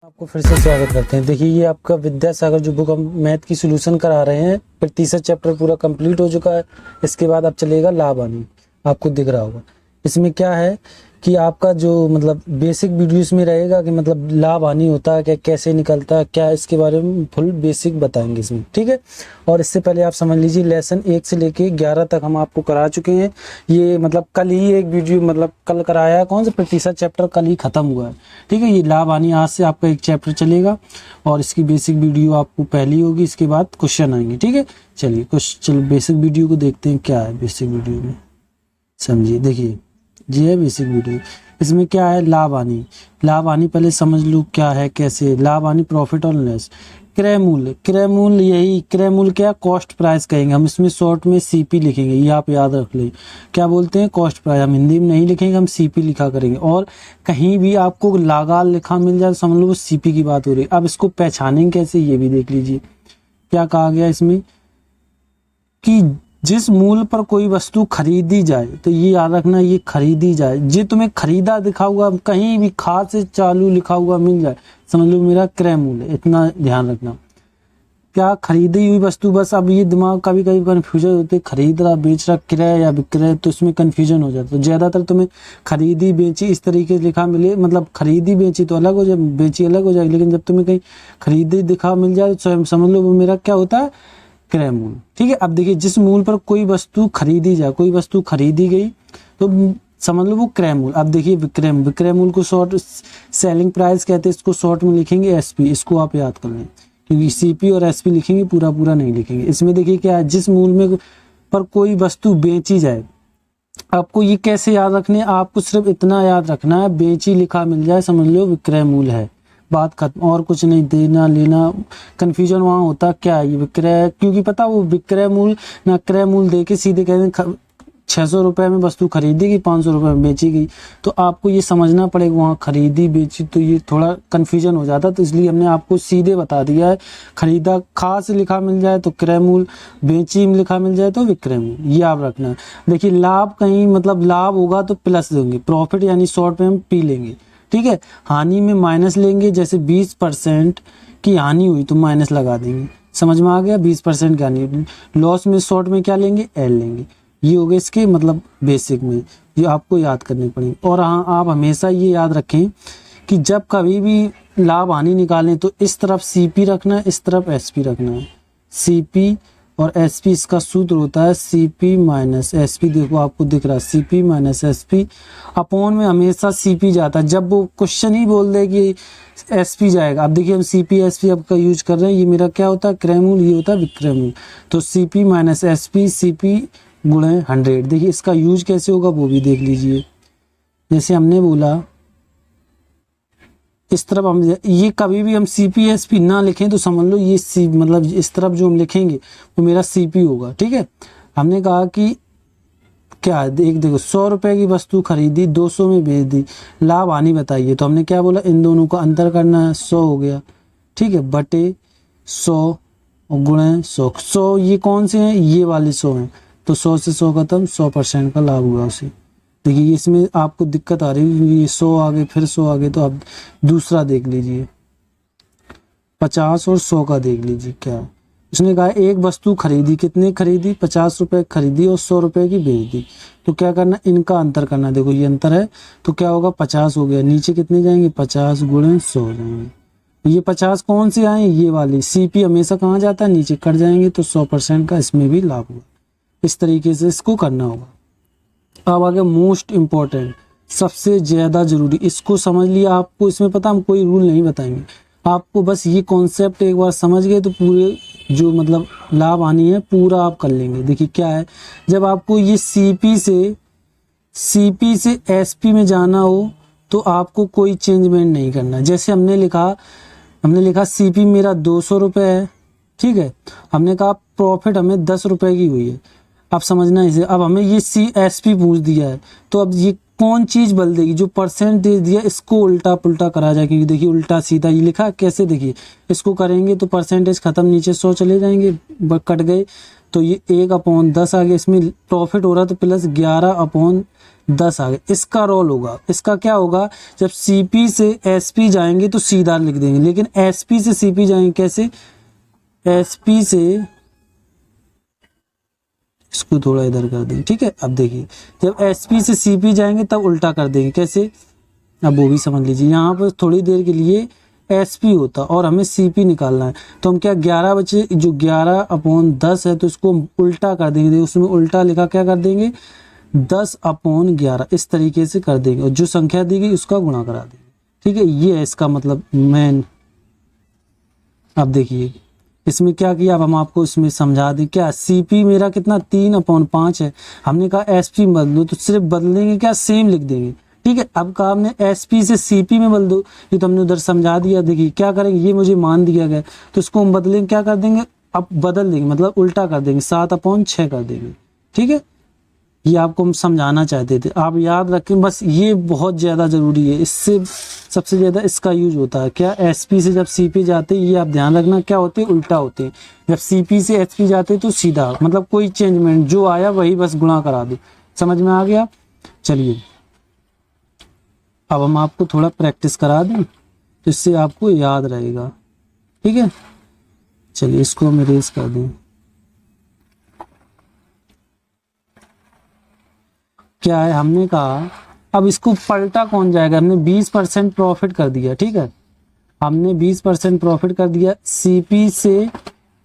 आपको फिर से स्वागत करते हैं। देखिए, ये आपका विद्यासागर जो बुक हम मैथ की सॉल्यूशन करा रहे हैं, प्रतिशत चैप्टर पूरा कंप्लीट हो चुका है। इसके बाद अब चलेगा लाभ हानि। आपको दिख रहा होगा इसमें क्या है कि आपका जो मतलब बेसिक वीडियो इसमें रहेगा कि मतलब लाभ हानि होता है क्या, कैसे निकलता है क्या, इसके बारे में फुल बेसिक बताएंगे इसमें, ठीक है। और इससे पहले आप समझ लीजिए लेसन 1 से लेके 11 तक हम आपको करा चुके हैं। ये मतलब कल ही एक वीडियो मतलब कल कराया है, कौन सा प्रतिशत चैप्टर कल ही खत्म हुआ है, ठीक है। ये लाभ हानि आज से आपका एक चैप्टर चलेगा और इसकी बेसिक वीडियो आपको पहली होगी, इसके बाद क्वेश्चन आएंगे, ठीक है। चलिए चलो बेसिक वीडियो को देखते हैं क्या है बेसिक वीडियो में, समझिए। देखिए ये है बेसिक वीडियो। इसमें क्या है, लाभ हानि। लाभ हानि पहले समझ लो क्या है, कैसे लाभ हानि, प्रॉफिट और लॉस। क्रय मूल्य, क्रय मूल्य यही क्रय मूल्य क्या, कॉस्ट प्राइस कहेंगे हम, इसमें शॉर्ट में सीपी लिखेंगे, ये आप याद रख लें। क्या बोलते हैं, कॉस्ट प्राइस। हम हिंदी में नहीं लिखेंगे, हम सीपी लिखा करेंगे। और कहीं भी आपको लागाल लिखा मिल जाए तो समझ लो वो सीपी की बात हो रही है। अब इसको पहचानेंगे कैसे, ये भी देख लीजिए। क्या कहा गया इसमें कि जिस मूल्य पर कोई वस्तु खरीदी जाए, तो ये याद रखना, ये खरीदी जाए। जे तुम्हें खरीदा दिखा हुआ कहीं भी खाद से चालू लिखा हुआ मिल जाए, समझ लो मेरा क्रय मूल्य, इतना ध्यान रखना। क्या खरीदी हुई वस्तु, बस अब ये दिमाग कभी कभी कन्फ्यूजन होते, खरीद रहा बेच रहा, क्रय या विक्रय, तो इसमें कन्फ्यूजन हो जाता है। तो ज्यादातर तुम्हें खरीदी बेची इस तरीके से लिखा मिले, मतलब खरीदी बेची तो अलग हो जाए, बेची अलग हो जाएगी, लेकिन जब तुम्हें कहीं खरीदी दिखा मिल जाए तो समझ लो वो मेरा क्या होता है, क्रय मूल्य, ठीक है। अब देखिए जिस मूल्य पर कोई वस्तु खरीदी जाए, कोई वस्तु खरीदी गई तो समझ लो वो क्रय मूल्य। अब देखिए विक्रय, विक्रय मूल्य को शॉर्ट सेलिंग प्राइस कहते हैं, इसको शॉर्ट में लिखेंगे एसपी, इसको आप याद कर लें, क्योंकि सीपी और एसपी लिखेंगे, पूरा पूरा नहीं लिखेंगे। इसमें देखिए क्या है, जिस मूल्य में पर कोई वस्तु बेची जाए, आपको ये कैसे याद रखने, आपको सिर्फ इतना याद रखना है, बेची लिखा मिल जाए समझ लो विक्रय मूल्य है, बात खत्म। और कुछ नहीं, देना लेना कंफ्यूजन वहां होता क्या है, ये विक्रय, क्योंकि पता वो विक्रय मूल्य ना क्रय मूल्य देके सीधे कहते हैं 600 रुपए में वस्तु खरीदी गई, 500 रुपए में बेची गई, तो आपको ये समझना पड़ेगा वहां खरीदी बेची, तो ये थोड़ा कंफ्यूजन हो जाता। तो इसलिए हमने आपको सीधे बता दिया है, खरीदा खास लिखा मिल जाए तो क्रय मूल्य, बेची में लिखा मिल जाए तो विक्रय मूल्य, ये आप रखना। देखिए लाभ कहीं मतलब लाभ होगा तो प्लस देंगे, प्रॉफिट यानी शॉर्ट में हम पी लेंगे, ठीक है। हानि में माइनस लेंगे, जैसे 20% की हानि हुई तो माइनस लगा देंगे, समझ में आ गया, 20% की हानि। लॉस में शॉर्ट में क्या लेंगे, एल लेंगे। ये हो गए इसके मतलब बेसिक में, ये आपको याद करने पड़ेंगे। और हाँ, आप हमेशा ये याद रखें कि जब कभी भी लाभ हानि निकालें तो इस तरफ सीपी रखना है, इस तरफ एसपी रखना है। सीपी और एसपी, इसका सूत्र होता है सीपी माइनस एसपी। देखो आपको दिख रहा है सीपी माइनस एसपी, अपॉन में हमेशा सीपी जाता है। जब वो क्वेश्चन ही बोल दे कि एसपी जाएगा, अब देखिए हम सीपी एसपी आपका यूज कर रहे हैं, ये मेरा क्या होता है, क्रय मूल्य, ये होता है विक्रय मूल्य। तो सीपी माइनस एसपी, सीपी गुणे 100। देखिए इसका यूज कैसे होगा वो भी देख लीजिए। जैसे हमने बोला इस तरफ हम, ये कभी भी हम सीपीएसपी ना लिखें तो समझ लो ये सी मतलब इस तरफ जो हम लिखेंगे वो मेरा सीपी होगा, ठीक है। हमने कहा कि क्या है, एक देखो 100 रुपए की वस्तु खरीदी, 200 में बेच दी, लाभ हानि बताइए, तो हमने क्या बोला, इन दोनों का अंतर करना है, 100 हो गया, ठीक है, बटे 100 और गुणे 100। 100 ये कौन से हैं, ये वाले 100 हैं, तो 100 से 100 खत्म, 100% का लाभ हुआ उसे। देखिए इसमें आपको दिक्कत आ रही है, ये 100 आगे फिर 100 आगे, तो आप दूसरा देख लीजिए, 50 और 100 का देख लीजिए। क्या उसने कहा, एक वस्तु खरीदी, कितने खरीदी, 50 रुपए खरीदी और 100 रुपए की बेच दी, तो क्या करना, इनका अंतर करना। देखो ये अंतर है तो क्या होगा, 50 हो गया, नीचे कितने जाएंगे, 50 गुणे 100 जाएंगे। ये 50 कौन से आए, ये वाली, सीपी हमेशा कहाँ जाता है, नीचे कट जाएंगे, तो 100% का इसमें भी लाभ हुआ। इस तरीके से इसको करना होगा। अब आगे मोस्ट इम्पोर्टेंट, सबसे ज्यादा जरूरी, इसको समझ लिया आपको, इसमें पता हम कोई रूल नहीं बताएंगे आपको, बस ये कॉन्सेप्ट एक बार समझ गए तो पूरे जो मतलब लाभ हानि है पूरा आप कर लेंगे। देखिए क्या है, जब आपको ये सीपी से एसपी में जाना हो तो आपको कोई चेंजमेंट नहीं करना। जैसे हमने लिखा सीपी मेरा 200 रुपए है, ठीक है, हमने कहा प्रॉफिट हमें 10 रुपए की हुई है, आप समझना इसे। अब हमें ये सी एस पी पूछ दिया है, तो अब ये कौन चीज बदल देगी, जो परसेंटेज दिया इसको उल्टा पुल्टा करा जाए, क्योंकि देखिए उल्टा सीधा ये लिखा कैसे, देखिए इसको करेंगे तो परसेंटेज खत्म, नीचे 100 चले जाएंगे, कट गए, तो ये 1/10 आ गया। इसमें प्रॉफिट हो रहा है तो प्लस 11/10 10 आ गए। इसका रोल होगा, इसका क्या होगा, जब CP से SP जाएंगे तो सीधा लिख देंगे, लेकिन SP से CP जाएंगे कैसे, SP से, इसको थोड़ा इधर कर देंगे, ठीक है। अब देखिए जब SP से CP जाएंगे तब उल्टा कर देंगे कैसे, अब वो भी समझ लीजिए। यहाँ पर थोड़ी देर के लिए SP होता और हमें CP निकालना है, तो हम क्या 11 बचे, जो 11/10 है तो इसको हम उल्टा कर देंगे, उसमें उल्टा लिखा क्या कर देंगे 10/11, इस तरीके से कर देंगे और जो संख्या दी गई उसका गुणा करा देंगे, ठीक है। ये है इसका मतलब मेन। अब देखिए इसमें क्या किया, अब हम आपको इसमें समझा दें। क्या CP मेरा कितना 3/5 है, हमने कहा SP बदलो तो सिर्फ बदलेंगे क्या, सेम लिख देंगे, ठीक है। अब कहा हमने SP से CP में बदल दो, ये तो हमने उधर समझा दिया। देखिए क्या करेंगे, ये मुझे मान दिया गया तो इसको हम बदलेंगे, क्या कर देंगे, अब बदल देंगे मतलब उल्टा कर देंगे, 7/6 कर देंगे, ठीक है। ये आपको हम समझाना चाहते थे, आप याद रखें बस, ये बहुत ज़्यादा ज़रूरी है, इससे सबसे ज़्यादा इसका यूज होता है। क्या SP से जब CP जाते हैं, ये आप ध्यान रखना क्या होते हैं, उल्टा होते हैं। जब CP से SP जाते हैं तो सीधा, मतलब कोई चेंजमेंट, जो आया वही बस गुणा करा दो। समझ में आ गया। चलिए अब हम आपको थोड़ा प्रैक्टिस करा दें तो इससे आपको याद रहेगा, ठीक है। चलिए इसको हम इरेज कर दें। क्या है, हमने कहा अब इसको पलटा कौन जाएगा, हमने 20% प्रॉफिट कर दिया, ठीक है। हमने 20% प्रॉफिट कर दिया, CP से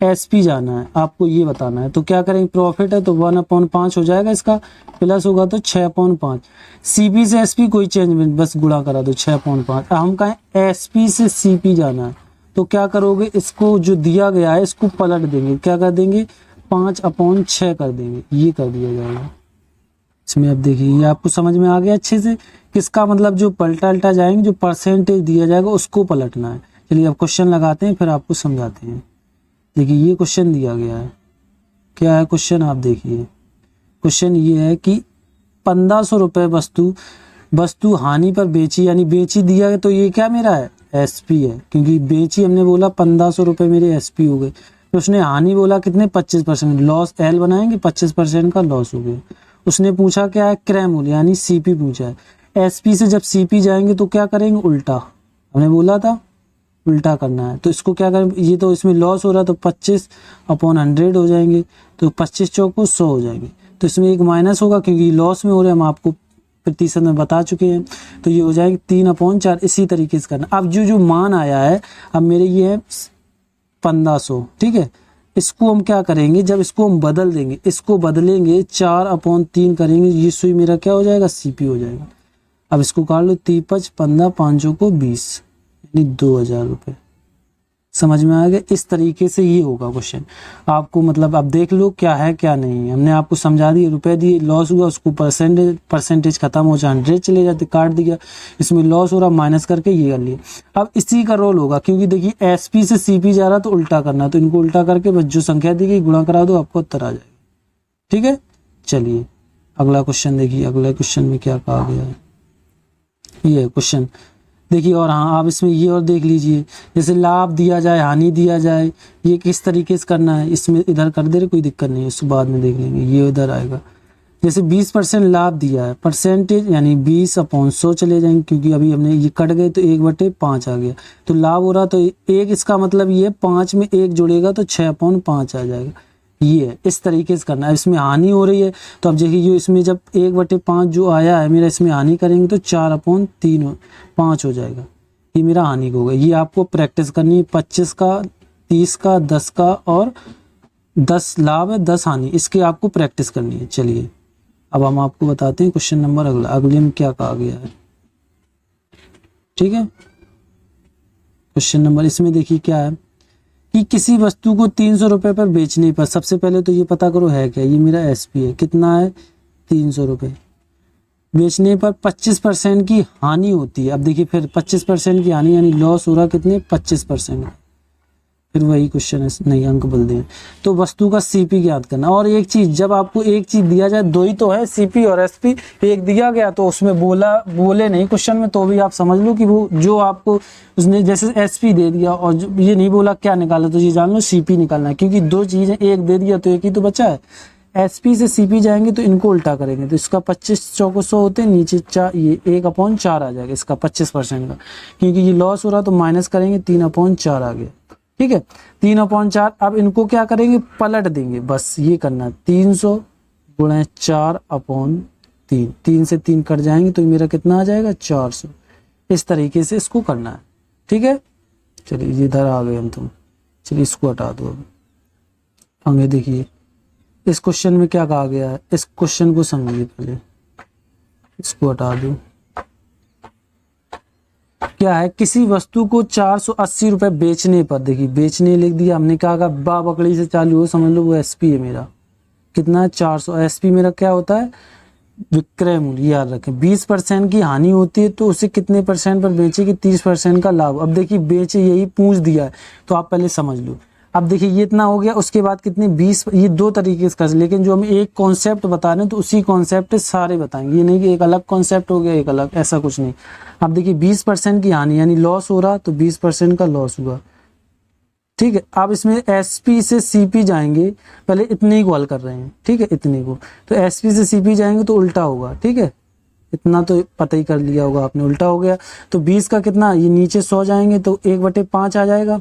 SP जाना है, आपको ये बताना है। तो क्या करेंगे, प्रॉफिट है तो 1/5 हो जाएगा, इसका प्लस होगा तो 6/5। CP से SP कोई चेंज नहीं, बस गुणा करा दो 6/5। हम कहें SP से CP जाना है तो क्या करोगे, इसको जो दिया गया है इसको पलट देंगे, क्या कर देंगे 5/6 कर देंगे, ये कर दिया जाएगा। इसमें अब देखिए ये आपको समझ में आ गया अच्छे से, किसका मतलब जो पलटा जाएंगे, जो परसेंटेज दिया जाएगा उसको पलटना है। चलिए अब क्वेश्चन लगाते हैं फिर आपको समझाते हैं। देखिए ये क्वेश्चन दिया गया है, क्या है क्वेश्चन, आप देखिए क्वेश्चन ये है कि 1500 रुपये वस्तु हानि पर बेची, यानी बेची दिया है तो ये क्या मेरा है SP है, क्योंकि बेची हमने बोला 1500 रुपये मेरे SP हो गए। तो उसने हानि बोला कितने 25%, लॉस L बनाएंगे, 25% का लॉस हो गया। उसने पूछा क्या है क्रय मूल्य, यानी CP पूछा है। SP से जब CP जाएंगे तो क्या करेंगे, उल्टा, हमने बोला था उल्टा करना है। तो इसको क्या करें, ये तो इसमें लॉस हो रहा है तो 25/100 हो जाएंगे, तो 25 चौको 100 हो जाएंगे। तो इसमें एक माइनस होगा क्योंकि लॉस में हो रहे हैं, हम आपको प्रतिशत में बता चुके हैं। तो ये हो जाएगी 3/4, इसी तरीके से करना। अब जो मान आया है, अब मेरे ये है 1500, ठीक है। इसको हम क्या करेंगे, जब इसको हम बदल देंगे, इसको बदलेंगे 4/3 करेंगे, ये सुई मेरा क्या हो जाएगा CP हो जाएगा। अब इसको काट लो, 3×5 15, 5 को 20, यानी 2000 रुपये। समझ में आ गया। इस तरीके से ये होगा क्वेश्चन आपको, मतलब अब देख लो क्या है क्या नहीं है। हमने आपको समझा दिए, रुपए दिए, लॉस हुआ, उसको परसेंटेज खत्म हो जाए 100 चले जाते, काट दिया, इसमें लॉस हो रहा माइनस करके ये कर लिया। अब इसी का रोल होगा, क्योंकि देखिए SP से CP जा रहा तो उल्टा करना, तो इनको उल्टा करके बस जो संख्या दी गई गुणा करा दो, आपको उत्तर आ जाएगा, ठीक है। चलिए अगला क्वेश्चन देखिए, अगला क्वेश्चन में क्या कहा गया है, ये क्वेश्चन देखिए। और हाँ आप इसमें ये और देख लीजिए, जैसे लाभ दिया जाए, हानि दिया जाए, ये किस तरीके से करना है, इसमें इधर कर दे रहे, कोई दिक्कत नहीं है, उसके बाद में देख लेंगे, ये इधर आएगा। जैसे 20% लाभ दिया है, परसेंटेज यानी 20/100 चले जाएंगे, क्योंकि अभी हमने ये कट गए तो 1/5 आ गया, तो लाभ हो रहा तो 1, इसका मतलब ये 5 में 1 जुड़ेगा तो 6/5 आ जाएगा। ये है, इस तरीके से करना है। इसमें हानि हो रही है तो अब देखिए ये इसमें जब 1/5 जो आया है मेरा, इसमें हानि करेंगे तो 4/5 हो जाएगा, ये मेरा हानि हो गया। ये आपको प्रैक्टिस करनी है, 25 का, 30 का, 10 का और 10 लाभ है 10 हानि, इसके आपको प्रैक्टिस करनी है। चलिए अब हम आपको बताते हैं क्वेश्चन नंबर अगले में क्या कहा गया है, ठीक है। क्वेश्चन नंबर इसमें देखिए क्या है कि किसी वस्तु को 300 रुपये पर बेचने पर, सबसे पहले तो ये पता करो है क्या, ये मेरा SP है, कितना है 300 रुपये, बेचने पर 25% की हानि होती है। अब देखिए फिर 25% की हानि यानी लॉस हो रहा कितने 25%, फिर वही क्वेश्चन है, नहीं अंक बोल दें। तो वस्तु का CP ज्ञात करना। और एक चीज, जब आपको एक चीज दिया जाए, दो ही तो है CP और SP, एक दिया गया तो उसमें बोले नहीं क्वेश्चन में, तो भी आप समझ लो कि वो जो आपको उसने जैसे SP दे दिया और ये नहीं बोला क्या निकाला, तो ये जान लो CP निकालना है, क्योंकि दो चीजें, एक दे दिया तो एक ही तो बचा है, एसपी से सीपी जाएंगे तो इनको उल्टा करेंगे, तो इसका 25 चौको 100 होते हैं, नीचे 4 ये 1/4 आ जाएगा इसका 25% का, क्योंकि ये लॉस हो रहा तो माइनस करेंगे 3/4 आ गया। ठीक है, 3/4। अब इनको क्या करेंगे, पलट देंगे, बस ये करना है। 300 गुणा 4/3, 3 से 3 कट जाएंगे तो मेरा कितना आ जाएगा 400। इस तरीके से इसको करना है। ठीक है, चलिए इधर आ गए हम तुम, चलिए इसको हटा दो। अब आगे देखिए इस क्वेश्चन में क्या कहा गया है, इस क्वेश्चन को समझिए पहले, इसको हटा दो। क्या है, किसी वस्तु को 480 रुपए बेचने पर, देखिए बेचने लिख दिया हमने, कहा बा बकड़ी से चालू हो, समझ लो वो एसपी है मेरा, कितना है 400। एसपी मेरा क्या होता है, विक्रय मूल्य, याद रखें। 20% की हानि होती है तो उसे कितने परसेंट पर बेचेगी, 30% का लाभ। अब देखिए बेचे यही पूछ दिया है तो आप पहले समझ लो। अब देखिए ये इतना हो गया, उसके बाद कितने 20, ये दो तरीके से कर, लेकिन जो हम एक कॉन्सेप्ट बता रहे हैं तो उसी कॉन्सेप्ट सारे बताएंगे, ये नहीं कि एक अलग कॉन्सेप्ट हो गया एक अलग, ऐसा कुछ नहीं। अब देखिए 20% की हानि यानी लॉस हो रहा तो 20% का लॉस हुआ। ठीक है, अब इसमें एसपी से सीपी जाएंगे, पहले इतने ही को हल कर रहे हैं। ठीक है, इतने को, तो एसपी से सीपी जाएंगे तो उल्टा होगा। ठीक है, इतना तो पता ही कर लिया होगा आपने, उल्टा हो गया। तो 20 का कितना, ये नीचे 100 जाएंगे तो 1/5 आ जाएगा,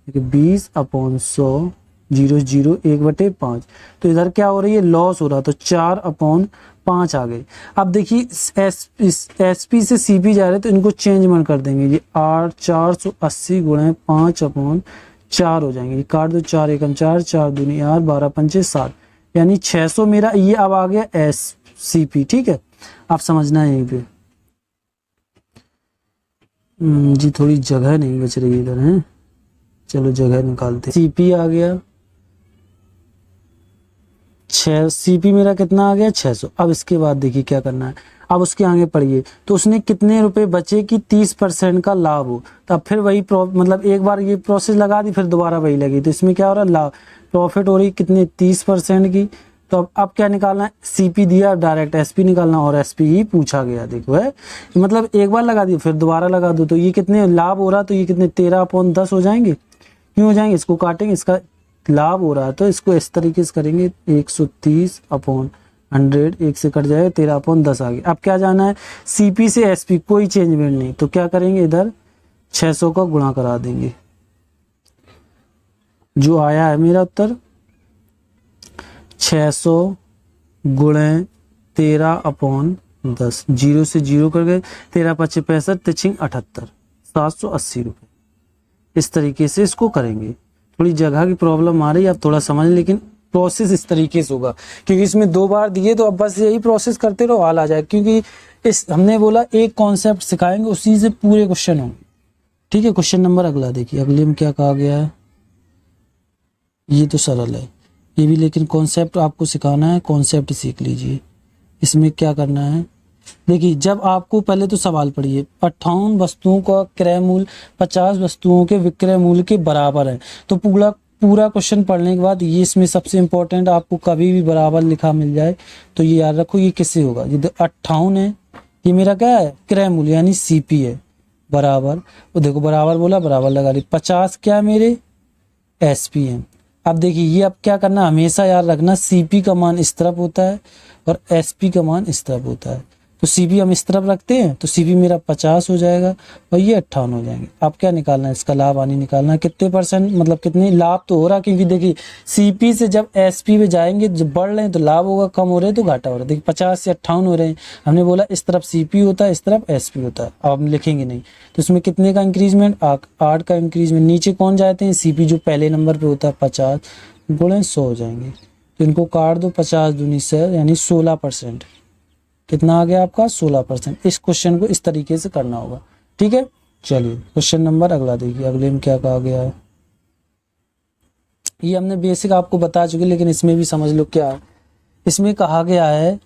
20/100 0 0 1/5। तो इधर क्या हो रही है, लॉस हो रहा, तो 4/5 आ गई। अब देखिए एसपी से सीपी जा रहे तो इनको चेंज मन कर देंगे, ये 480 गुणा 5/4 हो जाएंगे, ये काट दो, 4 एकम 4, 4 दूनी 8, 12 पंचे 7, यानी 600 मेरा ये अब आ गया एससीपी। ठीक है, आप समझना है यहीं पे। जी थोड़ी जगह नहीं बच रही इधर है, चलो जगह निकालते। सीपी आ गया 6, सीपी मेरा कितना आ गया 600। अब इसके बाद देखिए क्या करना है, अब उसके आगे पढ़िए, तो उसने कितने रुपए बचे कि 30% का लाभ हो। तब फिर वही मतलब एक बार ये प्रोसेस लगा दी फिर दोबारा वही लगी, तो इसमें क्या हो रहा है, लाभ प्रॉफिट हो रही कितने 30% की। तो अब क्या निकालना है, सीपी दिया डायरेक्ट एसपी निकालना, और एसपी ही पूछा गया। देखो है मतलब एक बार लगा दी फिर दोबारा लगा दो, तो ये कितने लाभ हो रहा, तो ये कितने 13/10 हो जाएंगे। क्यों हो जाएंगे, इसको काटेंगे, इसका लाभ हो रहा है तो इसको इस तरीके से करेंगे, 130/100, 1 से कट जाएगा 13/10 आ गया। अब क्या जाना है, सीपी से एसपी कोई चेंजमेंट नहीं, तो क्या करेंगे इधर 600 का गुणा करा देंगे। जो आया है मेरा उत्तर 600 गुणे 13/10, 0 से 0 कर गए, 13×5 = 65, 3×6 = 78, 780 रुपये। इस तरीके से इसको करेंगे। थोड़ी जगह की प्रॉब्लम आ रही है, आप थोड़ा समझ, लेकिन प्रोसेस इस तरीके से होगा, क्योंकि इसमें 2 बार दिए तो अब बस यही प्रोसेस करते रहो, हाल आ जाए। क्योंकि इस हमने बोला एक कॉन्सेप्ट सिखाएंगे, उसी से पूरे क्वेश्चन होंगे। ठीक है, क्वेश्चन नंबर अगला देखिए, अगले में क्या कहा गया है। ये तो सरल है ये भी, लेकिन कॉन्सेप्ट आपको सिखाना है, कॉन्सेप्ट सीख लीजिए। इसमें क्या करना है, देखिए जब आपको पहले तो सवाल पढ़िए, 58 वस्तुओं का क्रय मूल्य 50 वस्तुओं के विक्रय मूल्य के बराबर है। तो पूरा क्वेश्चन पढ़ने के बाद ये इसमें सबसे इंपॉर्टेंट, आपको कभी भी बराबर लिखा मिल जाए तो ये याद रखो, ये किससे होगा, ये 58 है, ये मेरा क्या है क्रय मूल्य यानी सीपी है, बराबर, वो देखो बराबर बोला बराबर लगा दी, 50 क्या मेरे एसपी है। अब देखिए ये अब क्या करना, हमेशा याद रखना, सीपी का मान इस तरफ होता है और एसपी का मान इस तरफ होता है। तो सीपी हम इस तरफ रखते हैं तो सीपी मेरा 50 हो जाएगा और ये 58 हो जाएंगे। अब क्या निकालना है, इसका लाभ हानि निकालना है, कितने परसेंट, मतलब कितने लाभ तो हो रहा, क्योंकि देखिए सीपी से जब एसपी पे जाएंगे, जब बढ़ रहे हैं तो लाभ होगा, कम हो रहे हैं तो घाटा हो रहा है। देखिए 50 से 58 हो रहे हैं, हमने बोला इस तरफ सीपी होता है, इस तरफ एसपी होता है। अब हम लिखेंगे नहीं, तो इसमें कितने का इंक्रीजमेंट, 8 का इंक्रीजमेंट। नीचे कौन जाते हैं, सीपी जो पहले नंबर पे होता है 50 गुणे 100 हो जाएंगे, तो इनको काट दो, 50 दूनी 100 यानी 16%। कितना आ गया आपका 16%। इस क्वेश्चन को इस तरीके से करना होगा। ठीक है, चलिए क्वेश्चन नंबर अगला देखिए, अगले में क्या कहा गया है। ये हमने बेसिक आपको बता चुके, लेकिन इसमें भी समझ लो क्या है। इसमें कहा गया है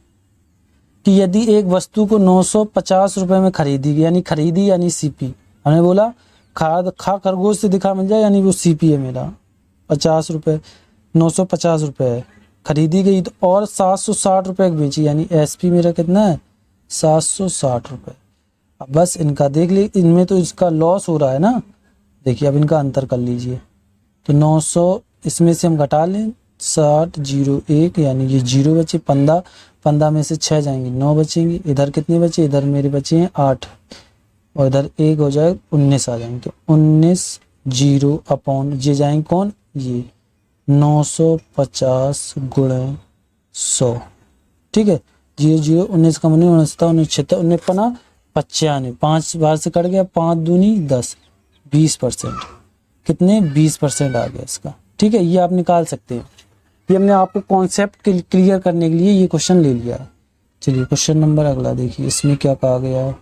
कि यदि एक वस्तु को 950 रुपए में खरीदी, यानी सीपी, हमने बोला खरगोश से दिखा मिल जाए यानी वो सीपी है मेरा, 50 रुपये, 950 रुपये है, खरीदी गई तो, और 760 रुपये की बेची, यानी एसपी मेरा कितना है 760 रुपये। अब बस इनका देख ली, इनमें तो इसका लॉस हो रहा है ना, देखिए अब इनका अंतर कर लीजिए, तो 900 इसमें से हम घटा लें 60 0 1 यानी ये 0 बचे, 15 15 में से 6 जाएंगे 9 बचेंगे। इधर कितने बचे, इधर मेरे बचे हैं 8 और इधर 1 हो जाएगा 19 आ जाएंगे। तो 19 0 अपॉन ये जाएंगे कौन, ये 950 गुणे 100। ठीक है, 0 0 19 का 19 19 76 19 पना 95, 5 बार से कट गया, 5 दूनी 10, 20%। कितने, 20% आ गया इसका। ठीक है, ये आप निकाल सकते हैं। ये हमने आपको कॉन्सेप्ट क्लियर करने के लिए ये क्वेश्चन ले लिया है। चलिए क्वेश्चन नंबर अगला देखिए, इसमें क्या कहा गया है।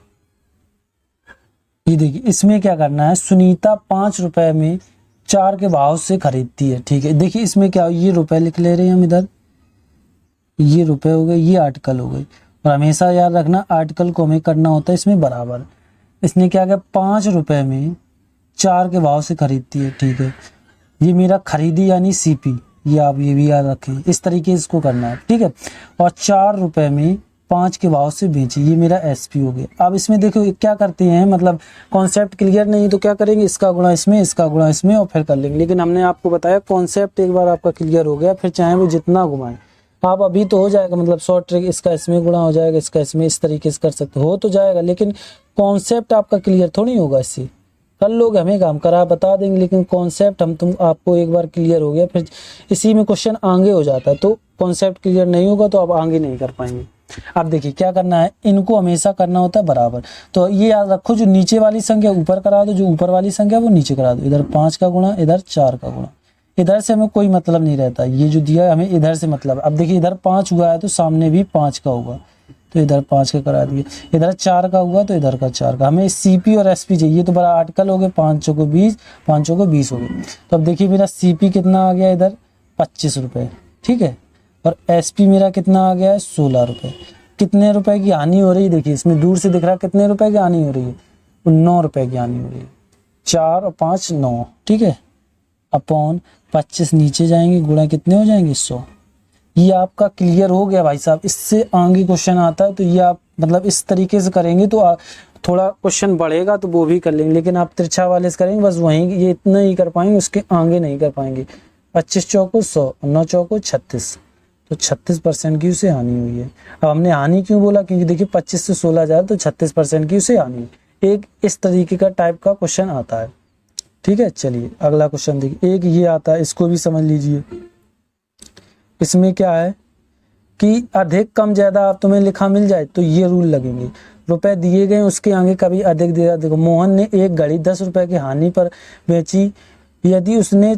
ये देखिए इसमें क्या करना है, सुनीता 5 रुपए में 4 के भाव से खरीदती है। ठीक है, देखिए इसमें क्या, ये रुपए लिख ले रहे हैं हम इधर, ये रुपए हो गए, ये आर्टिकल हो गई। और हमेशा याद रखना आर्टिकल को हमें करना होता है इसमें बराबर। इसने क्या किया, 5 रुपए में 4 के भाव से खरीदती है। ठीक है, ये मेरा खरीदी यानी सीपी, ये आप ये भी याद रखें, इस तरीके से इसको करना है। ठीक है, और 4 रुपए में 5 के भाव से बेची, ये मेरा एसपी हो गया। अब इसमें देखो क्या करते हैं, मतलब कॉन्सेप्ट क्लियर नहीं तो क्या करेंगे, इसका गुणा इसमें, इसका गुणा इसमें और फिर कर लेंगे। लेकिन हमने आपको बताया कॉन्सेप्ट एक बार आपका क्लियर हो गया, फिर चाहे वो जितना घुमाएं आप, अभी तो हो जाएगा, मतलब शॉर्ट ट्रिक, इसका इसमें गुणा हो जाएगा, इसका इसमें, इस तरीके से कर सकते हो तो जाएगा। लेकिन कॉन्सेप्ट आपका क्लियर थोड़ी होगा, इससे कर लोग हमें काम करा बता देंगे, लेकिन कॉन्सेप्ट हम तुम आपको एक बार क्लियर हो गया, फिर इसी में क्वेश्चन आगे हो जाता है। तो कॉन्सेप्ट क्लियर नहीं होगा तो आप आगे नहीं कर पाएंगे। अब देखिए क्या करना है, इनको हमेशा करना होता है बराबर। तो ये याद रखो, जो नीचे वाली संख्या ऊपर करा दो, जो ऊपर वाली संख्या वो नीचे करा दो। इधर 5 का गुणा, इधर 4 का गुणा। इधर से हमें कोई मतलब नहीं रहता, ये जो दिया है हमें इधर से मतलब। अब देखिए इधर 5 हुआ है तो सामने भी 5 का होगा, तो इधर 5 का करा दिए। इधर 4 का हुआ तो इधर का 4 का। हमें सीपी और एसपी चाहिए, तो बड़ा आर्टिकल हो गए, 5 चौको 20, 5 चौको 20 हो गए। तो अब देखिए मेरा सीपी कितना आ गया, इधर 25 रुपये। ठीक है, और एसपी मेरा कितना आ गया है, 16 रुपये। कितने रुपए की हानि हो रही है, देखिए इसमें दूर से दिख रहा है कितने रुपए की हानि हो रही है, 9 रुपए की हानि हो रही है। 4 और 5 9। ठीक है, अपॉन 25 नीचे जाएंगे, गुणा कितने हो जाएंगे, 100। ये आपका क्लियर हो गया भाई साहब। इससे आगे क्वेश्चन आता है तो ये आप मतलब इस तरीके से करेंगे तो थोड़ा क्वेश्चन बढ़ेगा तो वो भी कर लेंगे। लेकिन आप तिरछा वाले से करेंगे बस वहीं, ये इतना ही कर पाएंगे, उसके आगे नहीं कर पाएंगे। 25 चौको 100, 9 चौको 36, तो 36% की उसे हानि हुई है। अब हमने हानि क्यों बोला, क्योंकि देखिए 25 से 16 जाए तो 36% की उसे हानि। एक इस तरीके का टाइप का क्वेश्चन आता है। ठीक है, चलिए अगला क्वेश्चन देखिए। एक ये आता है, इसको भी समझ लीजिए। इसमें क्या है कि अधिक कम ज्यादा आप तुम्हें लिखा मिल जाए तो ये रूल लगेंगे। रुपए दिए गए उसके आगे कभी अधिक दिया। देखो मोहन ने एक घड़ी 10 रुपए की हानि पर बेची, यदि उसने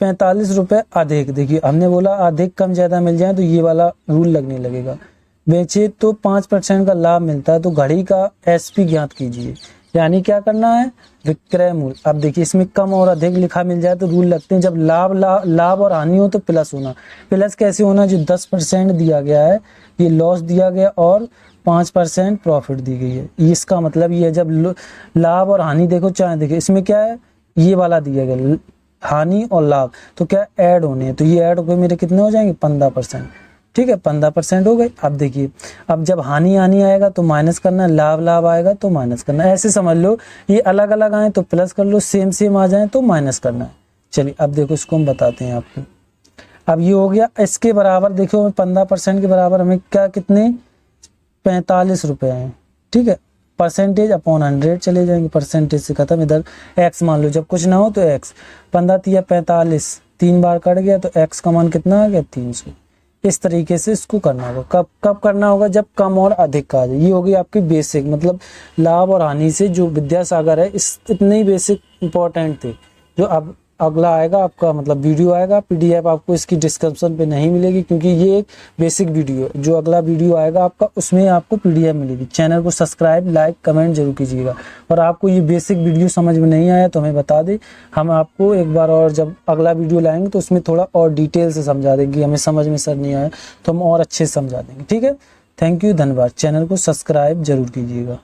45 रुपए अधिक, देखिए हमने बोला अधिक कम ज्यादा मिल जाए तो ये वाला रूल लगने लगेगा। बेचे तो 5% का लाभ मिलता है, तो घड़ी का एसपी ज्ञात कीजिए। यानी क्या करना है, विक्रय मूल्य। अब देखिए इसमें कम और अधिक लिखा मिल जाए तो रूल लगते हैं, जब लाभ और हानि हो तो प्लस होना। प्लस कैसे होना, जो 10% दिया गया है ये लॉस दिया गया और 5% प्रॉफिट दी गई है। इसका मतलब ये है जब लाभ और हानि, देखो चाहे देखिए इसमें क्या है, ये वाला दिया गया हानि और लाभ, तो क्या ऐड होने हैं, तो ये ऐड होकर मेरे कितने हो जाएंगे, 15%। ठीक है, 15% हो गए। अब देखिए, अब जब हानि आएगा तो माइनस करना है, लाभ आएगा तो माइनस करना है। ऐसे समझ लो, ये अलग अलग आए तो प्लस कर लो, सेम आ जाए तो माइनस करना है। चलिए अब देखो इसको हम बताते हैं आपको। अब ये हो गया, इसके बराबर देखो 15% के बराबर हमें क्या, कितने 45 रुपए हैं। ठीक है, परसेंटेज अपॉन 100 चले जाएंगे, परसेंटेज से खत्म। इधर एक्स मान लो, जब कुछ ना हो तो एक्स, 15 तिया 45, 3 बार कट गया तो एक्स का मान कितना आ गया, 300। इस तरीके से इसको करना होगा। कब करना होगा, जब कम और अधिक का आ जाए। ये होगी आपकी बेसिक, मतलब लाभ और हानि से जो विद्यासागर है, इस इतने ही बेसिक इंपॉर्टेंट थे। जो अब अगला आएगा आपका, मतलब वीडियो आएगा, पीडीएफ आपको इसकी डिस्क्रिप्शन पे नहीं मिलेगी, क्योंकि ये एक बेसिक वीडियो है। जो अगला वीडियो आएगा आपका, उसमें आपको पीडीएफ मिलेगी। चैनल को सब्सक्राइब, लाइक, कमेंट जरूर कीजिएगा। और आपको ये बेसिक वीडियो समझ में नहीं आया तो हमें बता दें, हम आपको एक बार और जब अगला वीडियो लाएंगे तो उसमें थोड़ा और डिटेल से समझा देंगे। हमें समझ में सर नहीं आया तो हम और अच्छे से समझा देंगे। ठीक है, थैंक यू, धन्यवाद। चैनल को सब्सक्राइब जरूर कीजिएगा।